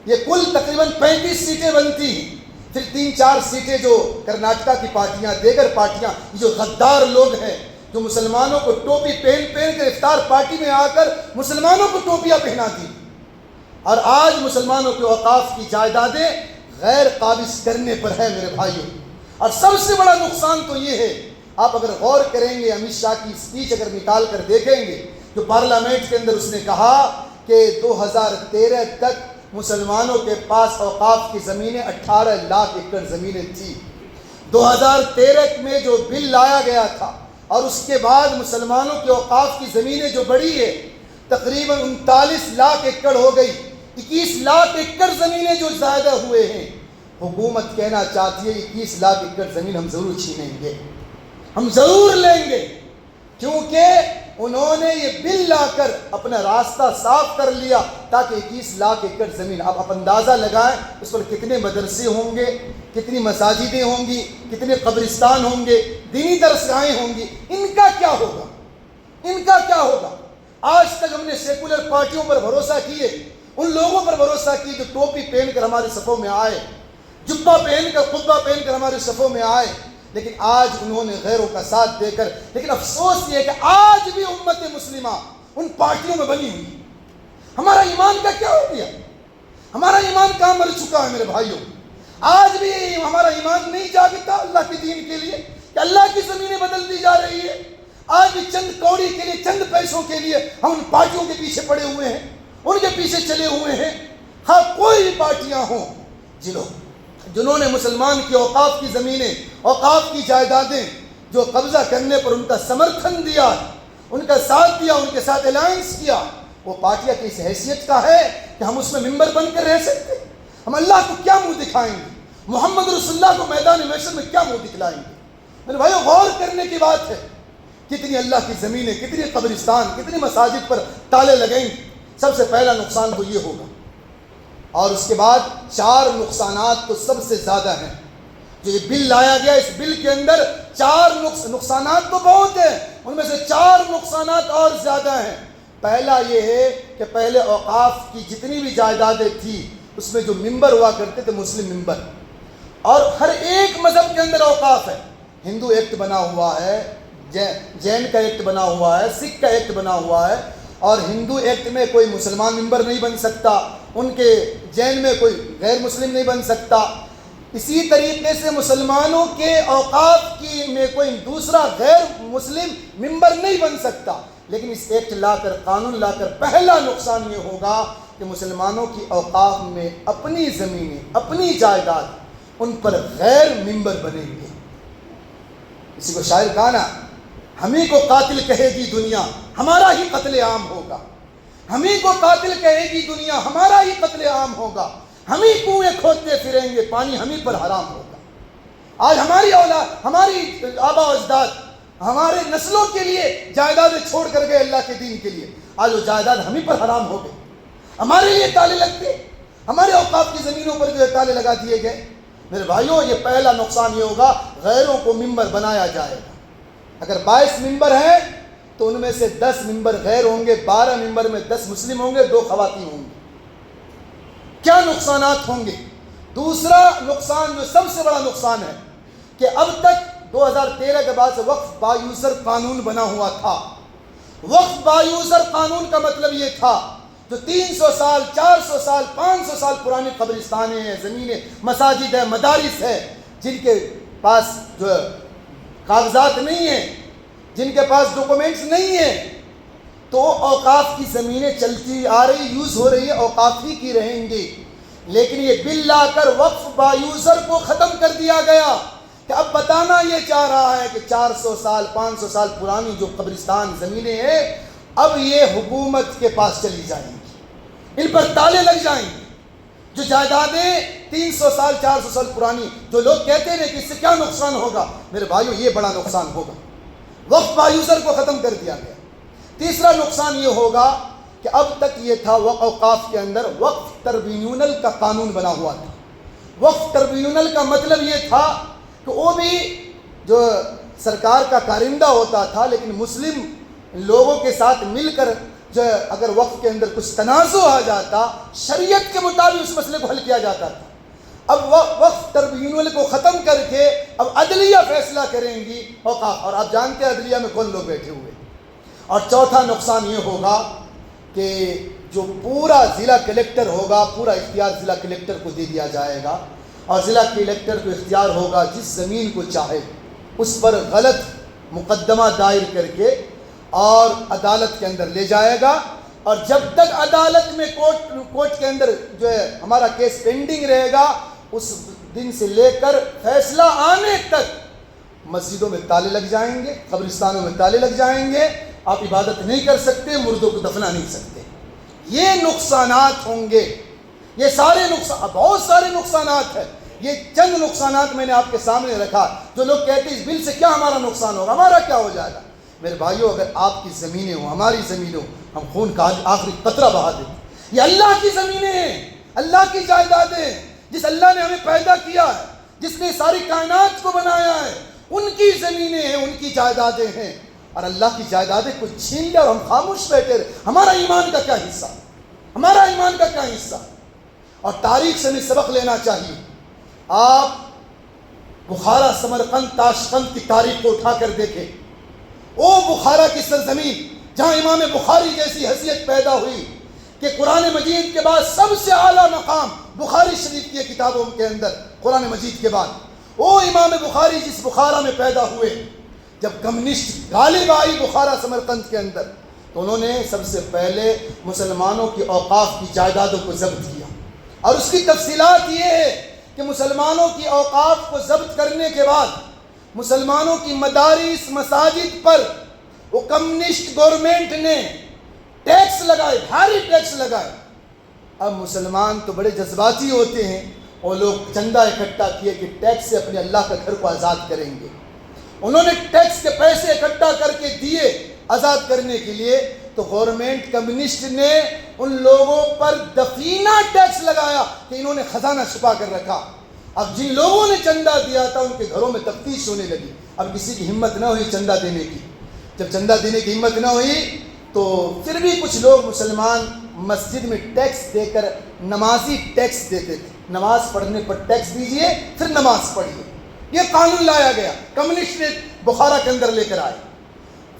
یہ کل تقریباً 35 سیٹیں بنتی ہیں. پھر 3-4 سیٹیں جو کرناٹکا کی پارٹیاں، دیگر پارٹیاں، یہ جو غدار لوگ ہیں جو مسلمانوں کو ٹوپی پہن کر افطار پارٹی میں آ کر مسلمانوں کو ٹوپیاں پہنا دی، اور آج مسلمانوں کے اوقاف کی جائیدادیں غیر قابض کرنے پر ہے میرے بھائیوں. اور سب سے بڑا نقصان تو یہ ہے، آپ اگر غور کریں گے امت شاہ کی اسپیچ اگر نکال کر دیکھیں گے جو پارلیمنٹ کے اندر اس نے کہا کہ 2013 تک مسلمانوں کے پاس اوقاف کی زمینیں 18 لاکھ ایکڑ زمینیں تھی. 2013 میں جو بل لایا گیا تھا اور اس کے بعد مسلمانوں کے اوقاف کی زمینیں جو بڑھی ہے تقریباً 39 لاکھ ایکڑ ہو گئی. 21 لاکھ ایکڑ زمینیں جو زیادہ ہوئے ہیں. حکومت کہنا چاہتی ہے 21 لاکھ ایکڑ زمین ہم ضرور چھینیں گے، ہم ضرور لیں گے، کیونکہ انہوں نے یہ بل لا کر اپنا راستہ صاف کر لیا تاکہ 21 لاکھ ایکڑ زمین. آپ اندازہ لگائیں اس پر کتنے مدرسے ہوں گے، کتنی مساجدیں ہوں گی، کتنے قبرستان ہوں گے، دینی درسگاہیں ہوں گی. ان کا کیا ہوگا؟ ان کا کیا ہوگا؟ آج تک ہم نے سیکولر پارٹیوں پر بھروسہ کیے، ان لوگوں پر بھروسہ کیے جو ٹوپی پہن کر ہمارے صفوں میں آئے، جبہ پہن کر خطبہ پہن کر ہمارے صفوں میں آئے، لیکن آج انہوں نے غیروں کا ساتھ دے کر. لیکن افسوس یہ ہے کہ آج بھی امت مسلمہ ان پارٹیوں میں بنی ہوئی. ہمارا ایمان کا کیا ہو گیا؟ ہمارا ایمان کہاں مر چکا ہے میرے بھائیوں؟ آج بھی ہمارا ایمان نہیں جاگتا اللہ کے دین کے لیے کہ اللہ کی زمینیں بدل دی جا رہی ہے. آج بھی چند کوڑی کے لیے، چند پیسوں کے لیے ہم ان پارٹیوں کے پیچھے پڑے ہوئے ہیں، ان کے پیچھے چلے ہوئے ہیں. ہاں کوئی بھی پارٹیاں ہوں جنہوں نے مسلمان کی اوقاف کی زمینیں، اوقاف کی جائیدادیں جو قبضہ کرنے پر ان کا سمرتھن دیا، ان کا ساتھ دیا، ان کے ساتھ الائنس کیا، وہ پارٹیاں کس حیثیت کا ہے کہ ہم اس میں ممبر بن کر رہ سکتے؟ ہم اللہ کو کیا منہ دکھائیں گے؟ محمد رسول اللہ کو میدان محشر میں کیا منہ دکھلائیں گے؟ میرے بھائیو غور کرنے کی بات ہے. کتنی اللہ کی زمینیں، کتنی قبرستان، کتنی مساجد پر تالے لگیں گے. سب سے پہلا نقصان تو یہ ہوگا، اور اس کے بعد 4 نقصانات تو سب سے زیادہ ہیں. جو یہ بل لایا گیا، اس بل کے اندر 4 نقصانات تو بہت ہیں، ان میں سے 4 نقصانات اور زیادہ ہیں. پہلا یہ ہے کہ پہلے اوقاف کی جتنی بھی جائیدادیں تھیں اس میں جو ممبر ہوا کرتے تھے مسلم ممبر، اور ہر ایک مذہب کے اندر اوقاف ہے. ہندو ایکٹ بنا ہوا ہے، جین کا ایکٹ بنا ہوا ہے، سکھ کا ایکٹ بنا ہوا ہے، اور ہندو ایکٹ میں کوئی مسلمان ممبر نہیں بن سکتا، ان کے جین میں کوئی غیر مسلم نہیں بن سکتا. اسی طریقے سے مسلمانوں کے اوقاف کی میں کوئی دوسرا غیر مسلم ممبر نہیں بن سکتا. لیکن اس ایکٹ لا کر، قانون لا کر پہلا نقصان یہ ہوگا کہ مسلمانوں کی اوقاف میں اپنی زمینیں، اپنی جائیداد، ان پر غیر ممبر بنیں گے. اسی کو شاعر کہا نا، ہمیں کو قاتل کہے گی دنیا ہمارا ہی قتل عام ہوگا. ہمیں کو قاتل کہے گی دنیا ہمارا ہی قتل عام ہوگا. ہم ہی کنویں کھودتے پھریں گے، پانی ہمیں پر حرام ہوگا. آج ہماری اولاد، ہماری آبا و اجداد ہمارے نسلوں کے لیے جائیدادیں چھوڑ کر گئے اللہ کے دین کے لیے. آج وہ جائیداد ہمیں پر حرام ہو گئے، ہمارے لیے تالے لگتے، ہمارے اوقاف کی زمینوں پر جو تالے لگا دیے گئے. میرے بھائیوں یہ پہلا نقصان یہ ہوگا، غیروں کو ممبر بنایا جائے گا. اگر 22 ممبر ہیں تو ان میں سے 10 ممبر غیر ہوں گے، 12 ممبر میں 10 مسلم ہوں گے، 2 خواتین ہوں گی. کیا نقصانات ہوں گے؟ دوسرا نقصان جو سب سے بڑا نقصان ہے کہ اب تک 2013 کے بعد سے وقف با یوزر قانون بنا ہوا تھا. وقف با یوزر قانون کا مطلب یہ تھا جو 300 سال، 400 سال، 500 سال پرانی قبرستانیں ہیں، زمینیں، مساجد ہیں، مدارس ہیں، جن کے پاس جو کاغذات نہیں ہیں، جن کے پاس ڈاکومنٹس نہیں ہیں، تو اوقاف کی زمینیں چلتی آ رہی، یوز ہو رہی ہے، اوقاف ہی کی رہیں گے. لیکن یہ بل لا کر وقف با یوزر کو ختم کر دیا گیا کہ اب بتانا یہ چاہ رہا ہے کہ 400 سال 500 سال پرانی جو قبرستان زمینیں ہیں اب یہ حکومت کے پاس چلی جائیں گی، ان پر تالے لگ جائیں گے. جو جائیدادیں 300 سال 400 سال پرانی، جو لوگ کہتے ہیں کہ اس سے کیا نقصان ہوگا، میرے بھائیو یہ بڑا نقصان ہوگا۔ وقف بایوزر کو ختم کر دیا گیا۔ تیسرا نقصان یہ ہوگا کہ اب تک یہ تھا اوقاف کے اندر وقف ٹربیونل کا قانون بنا ہوا تھا۔ وقف ٹربیونل کا مطلب یہ تھا کہ وہ بھی جو سرکار کا کارندہ ہوتا تھا، لیکن مسلم لوگوں کے ساتھ مل کر جو اگر وقف کے اندر کچھ تنازع آ جاتا، شریعت کے مطابق اس مسئلے کو حل کیا جاتا تھا۔ اب وقف ٹربیونل کو ختم کر کے اب عدلیہ فیصلہ کریں گی اوقاف، اور آپ جانتے ہیں عدلیہ میں کون لوگ بیٹھے ہوئے۔ اور چوتھا نقصان یہ ہوگا کہ جو پورا ضلع کلیکٹر ہوگا، پورا اختیار ضلع کلیکٹر کو دے دیا جائے گا، اور ضلع کلیکٹر کو اختیار ہوگا جس زمین کو چاہے اس پر غلط مقدمہ دائر کر کے اور عدالت کے اندر لے جائے گا، اور جب تک عدالت میں کورٹ کے اندر جو ہے ہمارا کیس پینڈنگ رہے گا، اس دن سے لے کر فیصلہ آنے تک مسجدوں میں تالے لگ جائیں گے، قبرستانوں میں تالے لگ جائیں گے، آپ عبادت نہیں کر سکتے، مردوں کو دفنا نہیں سکتے۔ یہ نقصانات ہوں گے، یہ سارے بہت سارے نقصانات ہیں۔ یہ چند نقصانات میں نے آپ کے سامنے رکھا۔ جو لوگ کہتے ہیں اس بل سے کیا ہمارا نقصان ہوگا، ہمارا کیا ہو جائے گا، میرے بھائیوں اگر آپ کی زمینیں ہوں، ہماری زمینیں ہوں، ہم خون کا آخری قطرہ بہا دیتے۔ یہ اللہ کی زمینیں ہیں، اللہ کی جائیدادیں، جس اللہ نے ہمیں پیدا کیا ہے، جس نے ساری کائنات کو بنایا ہے، ان کی زمینیں ہیں، ان کی جائیدادیں ہیں، اور اللہ کی جائیدادیں کچھ چھین لے اور ہم خاموش بیٹھے رہے، ہمارا ایمان کا کیا حصہ، ہمارا ایمان کا کیا حصہ۔ اور تاریخ سے ہمیں سبق لینا چاہیے۔ آپ بخارا، سمرقند، تاشقند کی تاریخ کو اٹھا کر دیکھیں، او بخارا کی سرزمین جہاں امام بخاری جیسی حیثیت پیدا ہوئی کہ قرآن مجید کے بعد سب سے اعلیٰ مقام بخاری شریف کی کتابوں کے اندر قرآن مجید کے بعد، او امام بخاری جس بخارا میں پیدا ہوئے، جب کمیونسٹ غالب آئی بخارا سمرقند کے اندر تو انہوں نے سب سے پہلے مسلمانوں کی اوقاف کی جائیدادوں کو ضبط کیا، اور اس کی تفصیلات یہ ہے کہ مسلمانوں کی اوقاف کو ضبط کرنے کے بعد مسلمانوں کی مدارس، مساجد پر وہ کمیونسٹ گورنمنٹ نے ٹیکس لگائے، بھاری ٹیکس لگائے۔ اب مسلمان تو بڑے جذباتی ہوتے ہیں، وہ لوگ چندہ اکٹھا کیے کہ ٹیکس سے اپنے اللہ کا گھر کو آزاد کریں گے۔ انہوں نے ٹیکس کے پیسے اکٹھا کر کے دیے آزاد کرنے کے لیے، تو گورنمنٹ کمیونسٹ نے ان لوگوں پر دفینہ ٹیکس لگایا کہ انہوں نے خزانہ چھپا کر رکھا۔ اب جن لوگوں نے چندہ دیا تھا ان کے گھروں میں تفتیش ہونے لگی، اب کسی کی ہمت نہ ہوئی چندہ دینے کی۔ جب چندہ دینے کی ہمت نہ ہوئی تو پھر بھی کچھ لوگ مسلمان مسجد میں ٹیکس دے کر نمازی ٹیکس دیتے تھے، نماز پڑھنے پر ٹیکس دیجئے پھر نماز پڑھیے۔ یہ قانون لایا گیا، کمیونسٹ نے بخارا کے اندر لے کر آئے۔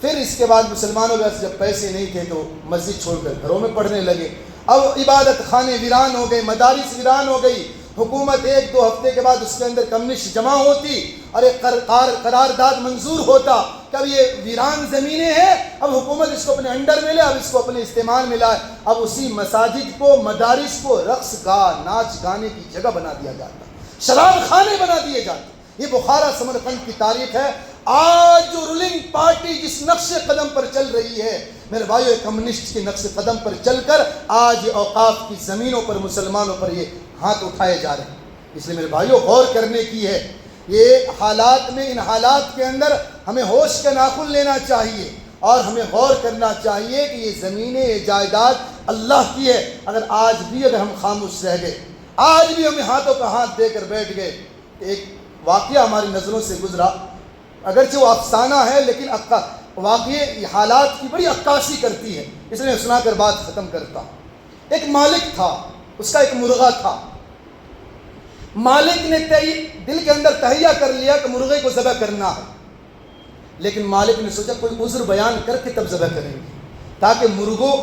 پھر اس کے بعد مسلمانوں کے پاس جب پیسے نہیں تھے تو مسجد چھوڑ کر گھروں میں پڑھنے لگے۔ اب عبادت خانے ویران ہو گئے، مدارس ویران ہو گئی۔ حکومت ایک دو ہفتے کے بعد اس کے اندر کمیونسٹ جمع ہوتی اور ایک قرارداد منظور ہوتا کہ اب یہ ویران زمینیں ہیں، اب حکومت اس کو اپنے انڈر میں لے، اب اس کو اپنے استعمال میں لائے۔ اب اسی مساجد کو، مدارس کو رقص گاہ، ناچ گانے کی جگہ بنا دیا جاتا، شراب خانے بنا دیے جاتے۔ یہ بخارا سمرقند کی تاریخ ہے۔ آج جو رولنگ پارٹی جس نقش قدم پر چل رہی ہے، میرے بھائیو کمیونسٹ کے نقش قدم پر چل کر آج اوقاف کی زمینوں پر مسلمانوں پر یہ ہاتھ اٹھائے جا رہے ہیں۔ اس لیے میرے بھائیو غور کرنے کی ہے، یہ حالات میں، ان حالات کے اندر ہمیں ہوش کا ناخن لینا چاہیے، اور ہمیں غور کرنا چاہیے کہ یہ زمینیں، یہ جائیداد اللہ کی ہے۔ اگر آج بھی اگر ہم خاموش رہ گئے، آج بھی ہمیں ہاتھوں کا ہاتھ دے کر بیٹھ گئے، ایک واقعہ ہماری نظروں سے گزرا، اگرچہ وہ افسانہ ہے لیکن واقعی حالات کی بڑی عکاسی کرتی ہے، اس لیے سنا کر بات ختم کرتا ہوں۔ ایک مالک تھا، اس کا ایک مرغا تھا۔ مالک نے دل کے اندر تہیہ کر لیا کہ مرغے کو ذبح کرنا ہے، لیکن مالک نے سوچا کوئی عذر بیان کر کے تب ذبح کریں گے، تاکہ مرغوں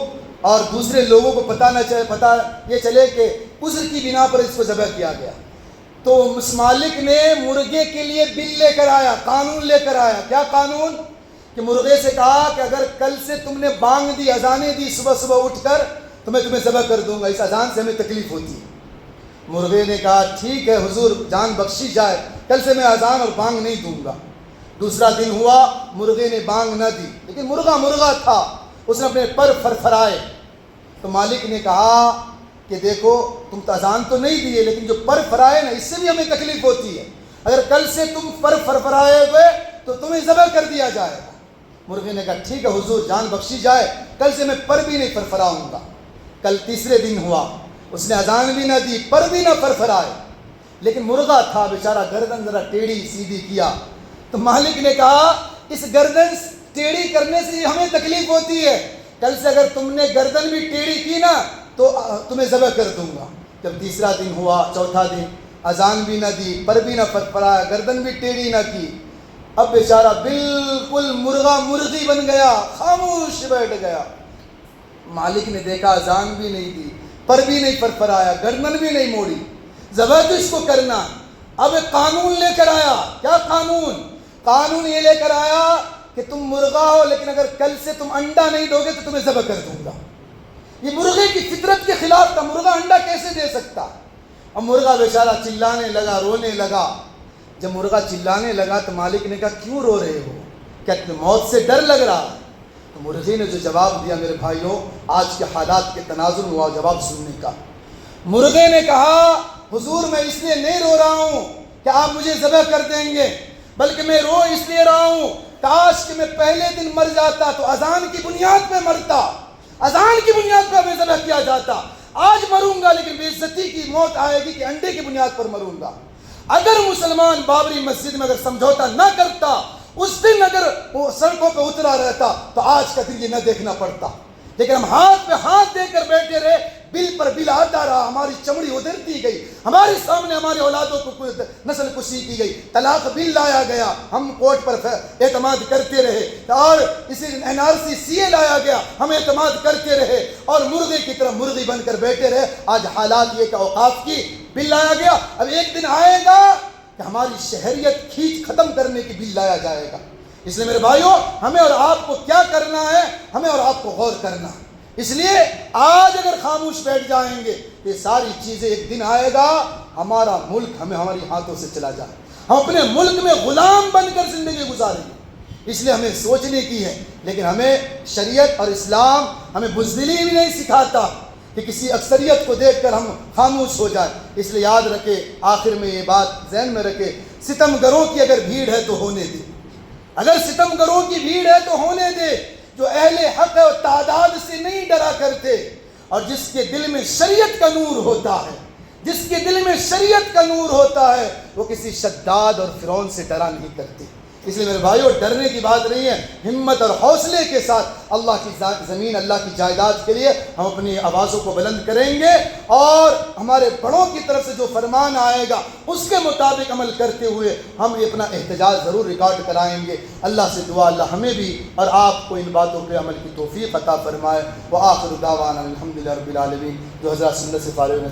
اور دوسرے لوگوں کو پتہ یہ چلے کہ عذر کی بنا پر اس کو ذبح کیا گیا۔ تو اس مالک نے مرغے کے لیے بل لے کر آیا، قانون لے کر آیا۔ کیا قانون؟ کہ مرغے سے کہا کہ اگر کل سے تم نے بانگ دی، اذانیں دی صبح صبح اٹھ کر، تو میں تمہیں ذبح کر دوں گا، اس اذان سے ہمیں تکلیف ہوتی ہے۔ مرغے نے کہا ٹھیک ہے حضور، جان بخشی جائے، کل سے میں اذان اور بانگ نہیں دوں گا۔ دوسرا دن ہوا، مرغے نے بانگ نہ دی، لیکن مرغا تھا، اس نے اپنے پر فرفرائے۔ تو مالک نے کہا کہ دیکھو تم تو اذان تو نہیں دیے لیکن جو پر فرائے نا اس سے بھی ہمیں تکلیف ہوتی ہے، اگر کل سے تم پر فرائے ہوئے تو تمہیں ذبح کر دیا جائے گا۔ مرغے نے کہا ٹھیک ہے حضور، جان بخشی جائے، کل سے میں پر بھی نہیں فرفراؤں گا۔ کل تیسرے دن ہوا، اس نے اذان بھی نہ دی، پر بھی نہ فرفرائے، لیکن مرغا تھا بیچارہ، گردن ذرا ٹیڑھی سیدھی کیا تو مالک نے کہا اس گردن ٹیڑھی کرنے سے ہمیں تکلیف ہوتی ہے، کل سے اگر تم نے گردن بھی ٹیڑھی کی نا تو تمہیں ذبح کر دوں گا۔ جب تیسرا دن ہوا، چوتھا دن، اذان بھی نہ دی، پر بھی نہ فرفرایا، گردن بھی ٹیڑھی نہ کی، اب بیچارہ بالکل مرغا مرغی بن گیا، خاموش بیٹھ گیا۔ مالک نے دیکھا اذان بھی نہیں دی، پر بھی نہیں فرفرایا، گردن بھی نہیں موڑی، ذبح تو اس کو کرنا۔ اب ایک قانون لے کر آیا۔ کیا قانون؟ قانون یہ لے کر آیا کہ تم مرغا ہو لیکن اگر کل سے تم انڈا نہیں دو گے تو تمہیں ذبح کر دوں گا۔ یہ مرغے کی فطرت کے خلاف تھا، مرغا انڈا کیسے دے سکتا؟ اب مرغا بیچارہ چلانے لگا، رونے لگا۔ جب مرغا چلانے لگا تو مالک نے کہا کیوں رو رہے ہو؟ کیا تمہیں موت سے ڈر لگ رہا ہے؟ تو مرغے نے جو جواب دیا میرے بھائیوں، آج کے حالات کے تناظر ہوا جواب سننے کا۔ مرغے نے کہا حضور میں اس لیے نہیں رو رہا ہوں کہ آپ مجھے ذبح کر دیں گے، بلکہ میں رو اس لیے رہا ہوں کاش کہ میں پہلے دن مر جاتا تو اذان کی بنیاد پہ مرتا، اذان کی بنیاد پہ ہمیں ذبح کیا جاتا۔ آج مروں گا لیکن بے عزتی کی موت آئے گی کہ انڈے کی بنیاد پر مروں گا۔ اگر مسلمان بابری مسجد میں اگر سمجھوتا نہ کرتا، اس دن اگر وہ سڑکوں پہ اترا رہتا تو آج کا دن یہ نہ دیکھنا پڑتا، لیکن ہم ہاتھ پہ ہاتھ دے کر بیٹھے رہے، بل پر بل آتا رہا، ہماری چمڑی ادھرتی گئی، ہمارے سامنے ہماری اولادوں کو نسل کشی کی گئی، طلاق بل لایا گیا، ہم کورٹ پر اعتماد کرتے رہے، اور اسی NRC CA لایا گیا، ہم اعتماد کرتے رہے اور مرغے کی طرح مرغی بن کر بیٹھے رہے۔ آج حالات یہ کہ اوقاف کی بل لایا گیا، اب ایک دن آئے گا کہ ہماری شہریت کھینچ ختم کرنے کی بل لایا جائے گا۔ اس لیے میرے بھائیوں، ہمیں اور آپ کو کیا کرنا ہے؟ ہمیں اور آپ کو غور کرنا ہے۔ اس لیے آج اگر خاموش بیٹھ جائیں گے یہ ساری چیزیں ایک دن آئے گا ہمارا ملک ہماری ہاتھوں سے چلا جائے، ہم اپنے ملک میں غلام بن کر زندگی گزاریں گے۔ اس لیے ہمیں سوچنے کی ہے، لیکن ہمیں شریعت اور اسلام ہمیں بزدلی بھی نہیں سکھاتا کہ کسی اکثریت کو دیکھ کر ہم خاموش ہو جائیں۔ اس لیے یاد رکھے، آخر میں یہ بات ذہن میں رکھے، ستم گروں کی اگر بھیڑ ہے تو ہونے دے، اگر ستم گروں کی بھیڑ ہے تو ہونے دے، جو اہل حق اور تعداد سے نہیں ڈرا کرتے، اور جس کے دل میں شریعت کا نور ہوتا ہے، جس کے دل میں شریعت کا نور ہوتا ہے، وہ کسی شداد اور فرعون سے ڈرا نہیں کرتے۔ اس لیے میرے بھائیوں، ڈرنے کی بات نہیں ہے، ہمت اور حوصلے کے ساتھ اللہ کی زمین، اللہ کی جائیداد کے لیے ہم اپنی آوازوں کو بلند کریں گے، اور ہمارے بڑوں کی طرف سے جو فرمان آئے گا اس کے مطابق عمل کرتے ہوئے ہم اپنا احتجاج ضرور ریکارڈ کرائیں گے۔ اللہ سے دعا اللہ ہمیں بھی اور آپ کو ان باتوں پہ عمل کی توفیق عطا فرمائے۔ وآخر دعوانا الحمدللہ رب العالمین۔ جو حضرات سنت سے فارغ ہیں